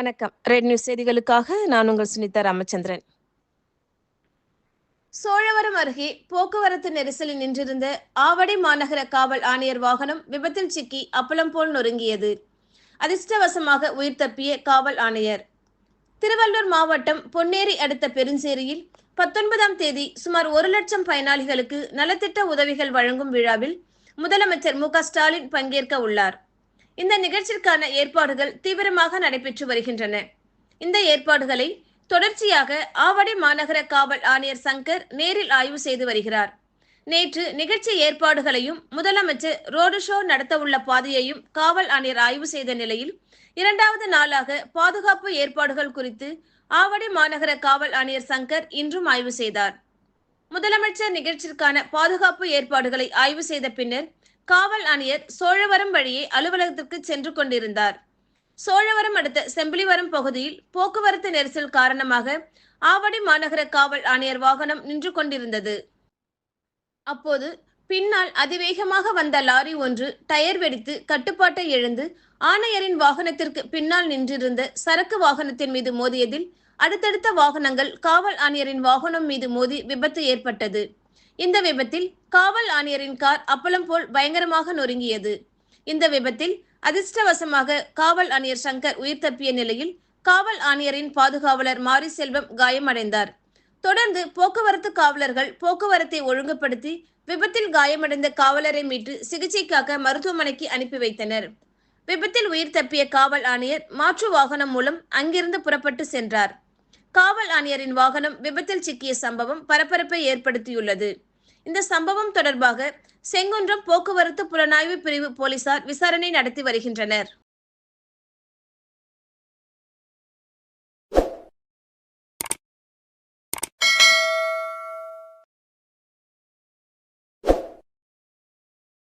வணக்கம். Red news செய்திகளுக்காக நான் உங்கள் சுனிதா ராமச்சந்திரன். சோழவரம் அருகே போக்குவரத்து நெரிசலில் நின்றிருந்த ஆவடி மாநகர காவல் ஆணையர் வாகனம் விபத்தில் சிக்கி அப்பளம் போல் நொறுங்கியது. அதிர்ஷ்டவசமாக உயிர் தப்பிய காவல் ஆணையர். திருவள்ளூர் மாவட்டம் பொன்னேரி அடுத்த பெருஞ்சேரியில் 19ஆம் தேதி சுமார் 1 லட்சம் பயனாளிகளுக்கு நலத்திட்ட உதவிகள் வழங்கும் விழாவில் முதலமைச்சர் மு.க.ஸ்டாலின் பங்கேற்க உள்ளார். இந்த நிகழ்ச்சிக்கான ஏற்பாடுகள் தீவிரமாக நடைபெற்று வருகின்றன. இந்த ஏற்பாடுகளை தொடர்ச்சியாக ஆவடி மாநகர காவல் ஆணையர் சங்கர் நேரில் ஆய்வு செய்து வருகிறார். நேற்று நிகழ்ச்சி ஏற்பாடுகளையும் முதலமைச்சர் ரோடு ஷோ நடத்தவுள்ள பாதையையும் காவல் ஆணையர் ஆய்வு செய்த நிலையில் 2வது நாளாக பாதுகாப்பு ஏற்பாடுகள் குறித்து ஆவடி மாநகர காவல் ஆணையர் சங்கர் இன்றும் ஆய்வு செய்தார். முதலமைச்சர் நிகழ்ச்சிக்கான பாதுகாப்பு ஏற்பாடுகளை ஆய்வு செய்த பின்னர் காவல் ஆணையர் சோழவரம் வழியே அலுவலகத்திற்கு சென்று கொண்டிருந்தார். சோழவரம் அடுத்த செம்பிலிவரம் பகுதியில் போக்குவரத்து நெரிசல் காரணமாக ஆவடி மாநகர காவல் ஆணையர் வாகனம் நின்று கொண்டிருந்தது. அப்போது பின்னால் அதிவேகமாக வந்த லாரி ஒன்று டயர் வெடித்து கட்டுப்பாட்டை இழந்து ஆணையரின் வாகனத்திற்கு பின்னால் நின்றிருந்த சரக்கு வாகனத்தின் மீது மோதியதில் அடுத்தடுத்த வாகனங்கள் காவல் ஆணையரின் வாகனம் மீது மோதி விபத்து ஏற்பட்டது. இந்த விபத்தில் காவல் ஆணையரின் கார் அப்பளம் போல் பயங்கரமாக நொறுங்கியது. இந்த விபத்தில் அதிர்ஷ்டவசமாக காவல் ஆணையர் சங்கர் உயிர் தப்பிய நிலையில் காவல் ஆணையரின் பாதுகாவலர் மாரி செல்வம் காயமடைந்தார். தொடர்ந்து போக்குவரத்து காவலர்கள் போக்குவரத்தை ஒழுங்குபடுத்தி விபத்தில் காயமடைந்த காவலரை மீட்டு சிகிச்சைக்காக மருத்துவமனைக்கு அனுப்பி வைத்தனர். விபத்தில் உயிர் தப்பிய காவல் ஆணையர் மாற்று வாகனம் மூலம் அங்கிருந்து புறப்பட்டு சென்றார். காவல் ஆணையரின் வாகனம் விபத்தில் சிக்கிய சம்பவம் பரபரப்பை ஏற்படுத்தியுள்ளது. இந்த சம்பவம் தொடர்பாக செங்குன்றம் போக்குவரத்து புலனாய்வு பிரிவு போலீசார் விசாரணை நடத்தி வருகின்றனர்.